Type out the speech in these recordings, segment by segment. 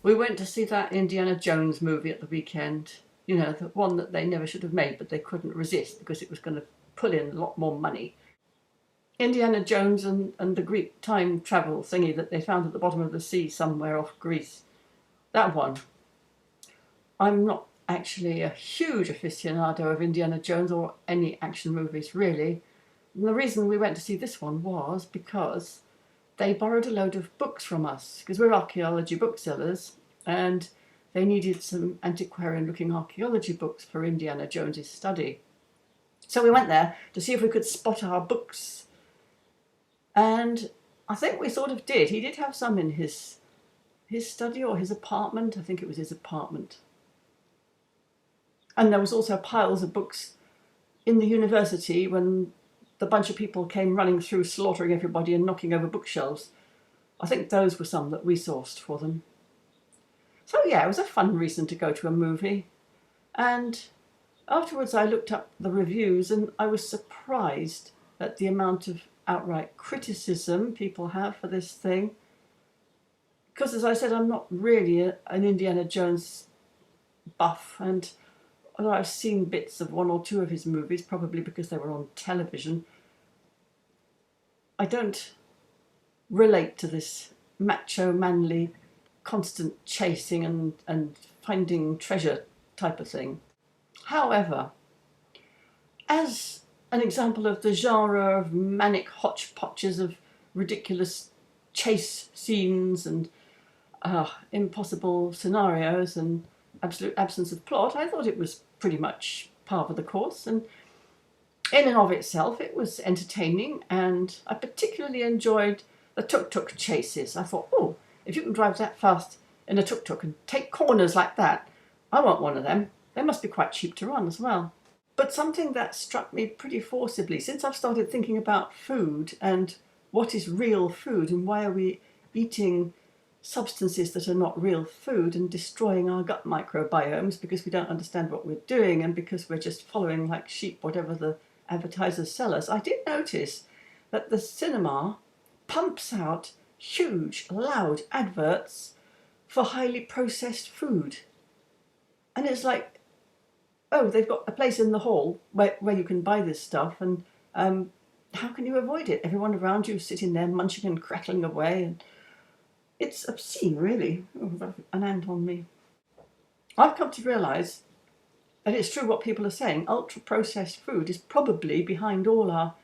We went to see that Indiana Jones movie at the weekend. You know, the one that they never should have made, but they couldn't resist because it was going to pull in a lot more money. Indiana Jones and the Greek time travel thingy that they found at the bottom of the sea somewhere off Greece. That one. I'm not actually a huge aficionado of Indiana Jones or any action movies, really. And the reason we went to see this one was because they borrowed a load of books from us, because we're archaeology booksellers, and they needed some antiquarian looking archaeology books for Indiana Jones's study. So we went there to see if we could spot our books. And I think we sort of did. He did have some in his study or his apartment. I think it was his apartment. And there was also piles of books in the university when the bunch of people came running through, slaughtering everybody and knocking over bookshelves. I think those were some that we sourced for them. So yeah, it was a fun reason to go to a movie. And afterwards I looked up the reviews and I was surprised at the amount of outright criticism people have for this thing. Because as I said, I'm not really an Indiana Jones buff, and although I've seen bits of one or two of his movies, probably because they were on television, I don't relate to this macho, manly, constant chasing and finding treasure type of thing. However, as an example of the genre of manic hodgepodges of ridiculous chase scenes and impossible scenarios and absolute absence of plot, I thought it was pretty much par for the course, and in and of itself it was entertaining, and I particularly enjoyed the tuk-tuk chases. I thought, oh, if you can drive that fast in a tuk-tuk and take corners like that, I want one of them. They must be quite cheap to run as well. But something that struck me pretty forcibly, since I've started thinking about food and what is real food and why are we eating substances that are not real food and destroying our gut microbiomes because we don't understand what we're doing and because we're just following like sheep whatever the advertisers sell us, I did notice that the cinema pumps out huge, loud adverts for highly processed food. And it's like, oh, they've got a place in the hall where you can buy this stuff, and how can you avoid it? Everyone around you sitting there munching and crackling away, and it's obscene, really. Oh, an ant on me. I've come to realise that it's true what people are saying. Ultra-processed food is probably behind all our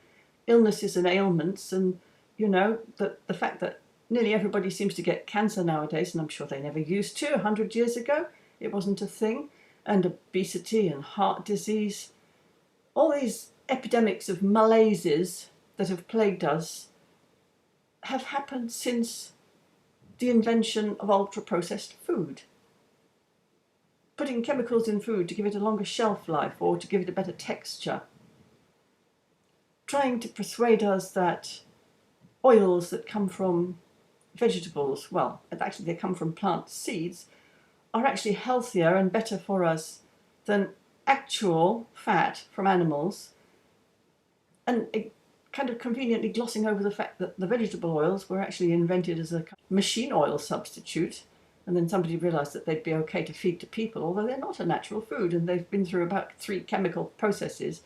illnesses and ailments, and, you know, the fact that nearly everybody seems to get cancer nowadays, and I'm sure they never used to 100 years ago. It wasn't a thing. And obesity and heart disease. All these epidemics of malaises that have plagued us have happened since the invention of ultra-processed food. Putting chemicals in food to give it a longer shelf life or to give it a better texture. Trying to persuade us that oils that come from vegetables, well, actually they come from plant seeds, are actually healthier and better for us than actual fat from animals, and kind of conveniently glossing over the fact that the vegetable oils were actually invented as a machine oil substitute, and then somebody realised that they'd be okay to feed to people, although they're not a natural food and they've been through about 3 chemical processes.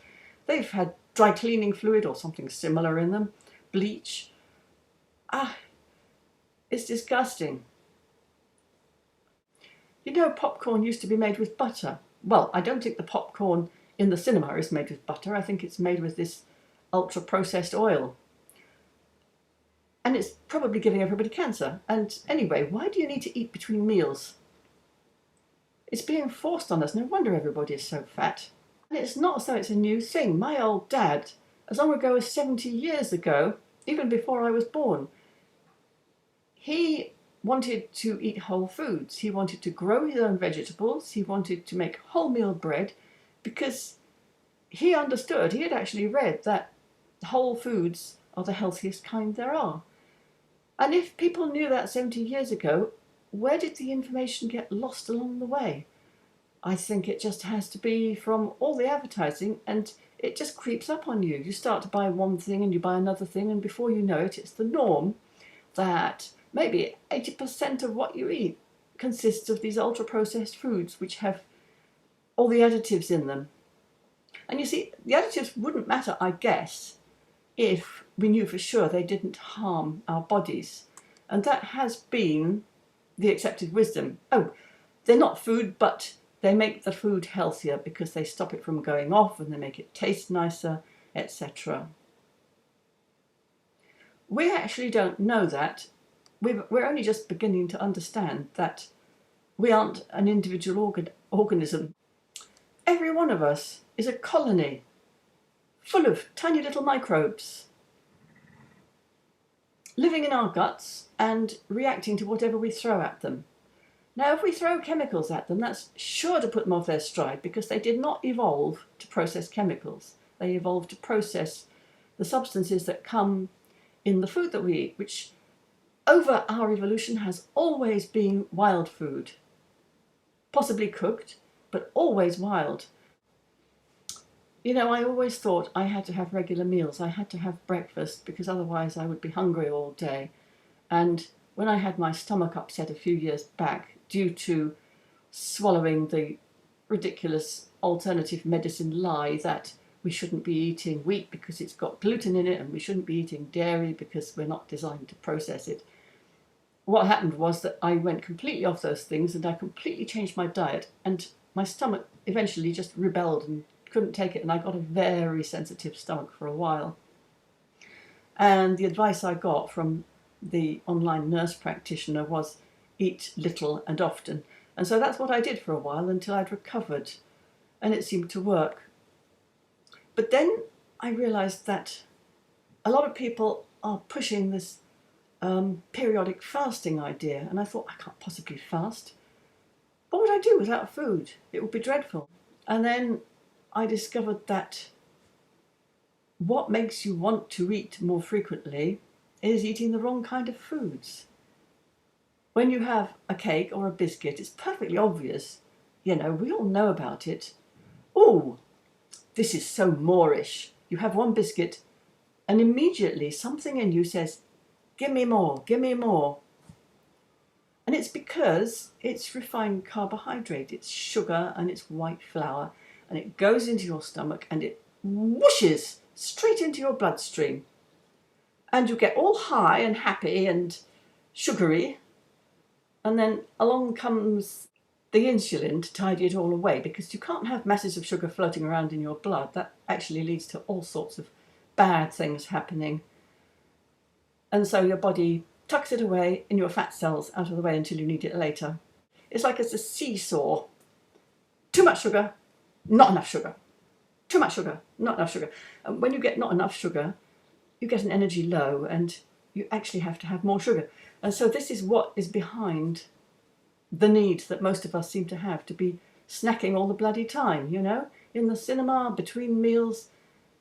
They've had dry cleaning fluid or something similar in them, bleach. It's disgusting. You know, popcorn used to be made with butter. Well, I don't think the popcorn in the cinema is made with butter. I think it's made with this ultra-processed oil. And it's probably giving everybody cancer. And anyway, why do you need to eat between meals? It's being forced on us. No wonder everybody is so fat. And it's not as though it's a new thing. My old dad, as long ago as 70 years ago, even before I was born, he wanted to eat whole foods. He wanted to grow his own vegetables. He wanted to make wholemeal bread because he understood, he had actually read that whole foods are the healthiest kind there are. And if people knew that 70 years ago, where did the information get lost along the way? I think it just has to be from all the advertising, and it just creeps up on you. You start to buy one thing and you buy another thing, and before you know it, it's the norm that maybe 80% of what you eat consists of these ultra-processed foods which have all the additives in them. And you see, the additives wouldn't matter, I guess, if we knew for sure they didn't harm our bodies. And that has been the accepted wisdom. Oh, they're not food, but they make the food healthier because they stop it from going off and they make it taste nicer, etc. We actually don't know that. We're only just beginning to understand that we aren't an individual organism. Every one of us is a colony full of tiny little microbes living in our guts and reacting to whatever we throw at them. Now, if we throw chemicals at them, that's sure to put them off their stride, because they did not evolve to process chemicals. They evolved to process the substances that come in the food that we eat, which over our evolution has always been wild food. Possibly cooked, but always wild. You know, I always thought I had to have regular meals. I had to have breakfast because otherwise I would be hungry all day. And when I had my stomach upset a few years back due to swallowing the ridiculous alternative medicine lie that we shouldn't be eating wheat because it's got gluten in it, and we shouldn't be eating dairy because we're not designed to process it, what happened was that I went completely off those things and I completely changed my diet, and my stomach eventually just rebelled and couldn't take it, and I got a very sensitive stomach for a while. And the advice I got from the online nurse practitioner was eat little and often. And so that's what I did for a while until I'd recovered, and it seemed to work. But then I realized that a lot of people are pushing this periodic fasting idea, and I thought, I can't possibly fast. What would I do without food? It would be dreadful. And then I discovered that what makes you want to eat more frequently is eating the wrong kind of foods. When you have a cake or a biscuit, it's perfectly obvious, you know, we all know about it. Oh, this is so Moorish. You have one biscuit and immediately something in you says, give me more, give me more. And it's because it's refined carbohydrate, it's sugar and it's white flour, and it goes into your stomach and it whooshes straight into your bloodstream. And you get all high and happy and sugary, and then along comes the insulin to tidy it all away, because you can't have masses of sugar floating around in your blood. That actually leads to all sorts of bad things happening. And so your body tucks it away in your fat cells out of the way until you need it later. It's like it's a seesaw. Too much sugar, not enough sugar. Too much sugar, not enough sugar. And when you get not enough sugar, you get an energy low and you actually have to have more sugar. And so this is what is behind the need that most of us seem to have to be snacking all the bloody time, you know, in the cinema, between meals,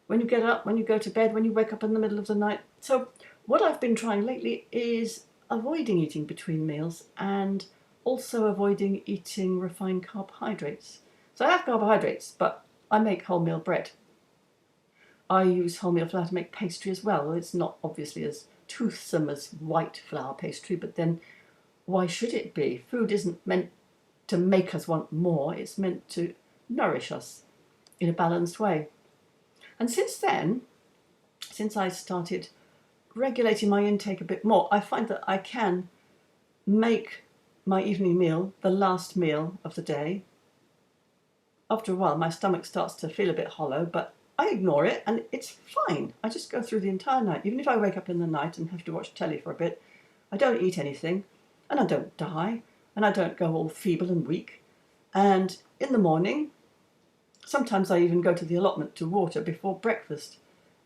when you get up, when you go to bed, when you wake up in the middle of the night. So what I've been trying lately is avoiding eating between meals and also avoiding eating refined carbohydrates. So I have carbohydrates, but I make wholemeal bread. I use wholemeal flour to make pastry as well. It's not obviously as toothsome as white flour pastry, but then why should it be? Food isn't meant to make us want more, it's meant to nourish us in a balanced way. And since then, since I started regulating my intake a bit more, I find that I can make my evening meal the last meal of the day. After a while, my stomach starts to feel a bit hollow, but I ignore it and it's fine. I just go through the entire night. Even if I wake up in the night and have to watch telly for a bit, I don't eat anything, and I don't die, and I don't go all feeble and weak. And in the morning, sometimes I even go to the allotment to water before breakfast.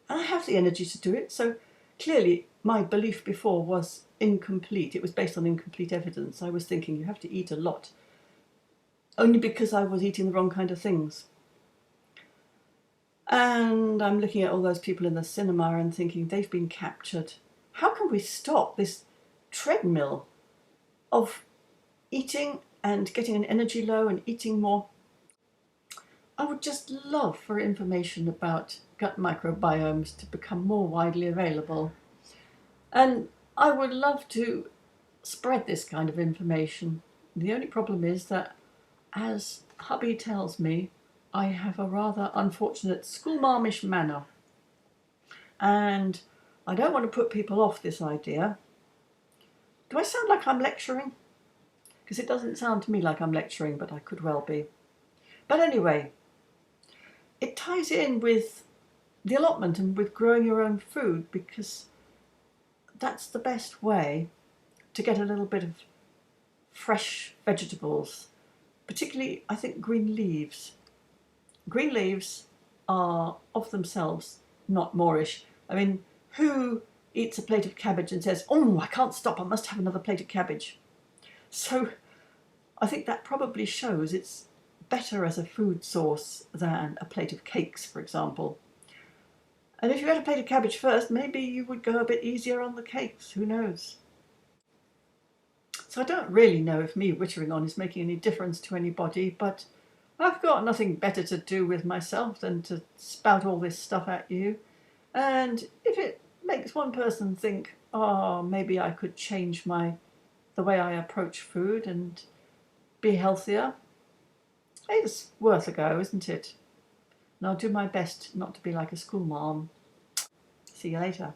And I have the energy to do it. So clearly my belief before was incomplete. It was based on incomplete evidence. I was thinking you have to eat a lot, only because I was eating the wrong kind of things. And I'm looking at all those people in the cinema and thinking they've been captured. How can we stop this treadmill of eating and getting an energy low and eating more? I would just love for information about gut microbiomes to become more widely available. And I would love to spread this kind of information. The only problem is that, as hubby tells me, I have a rather unfortunate schoolmarmish manner. And I don't want to put people off this idea. Do I sound like I'm lecturing? Because it doesn't sound to me like I'm lecturing, but I could well be. But anyway, it ties in with the allotment and with growing your own food, because that's the best way to get a little bit of fresh vegetables, particularly, I think, green leaves. Green leaves are of themselves not Moorish. I mean, who eats a plate of cabbage and says, "Oh, I can't stop, I must have another plate of cabbage"? So I think that probably shows it's better as a food source than a plate of cakes, for example. And if you had a plate of cabbage first, maybe you would go a bit easier on the cakes, who knows? So I don't really know if me wittering on is making any difference to anybody, but I've got nothing better to do with myself than to spout all this stuff at you. And if it makes one person think, oh, maybe I could change the way I approach food and be healthier, it's worth a go, isn't it? And I'll do my best not to be like a schoolmarm. See you later.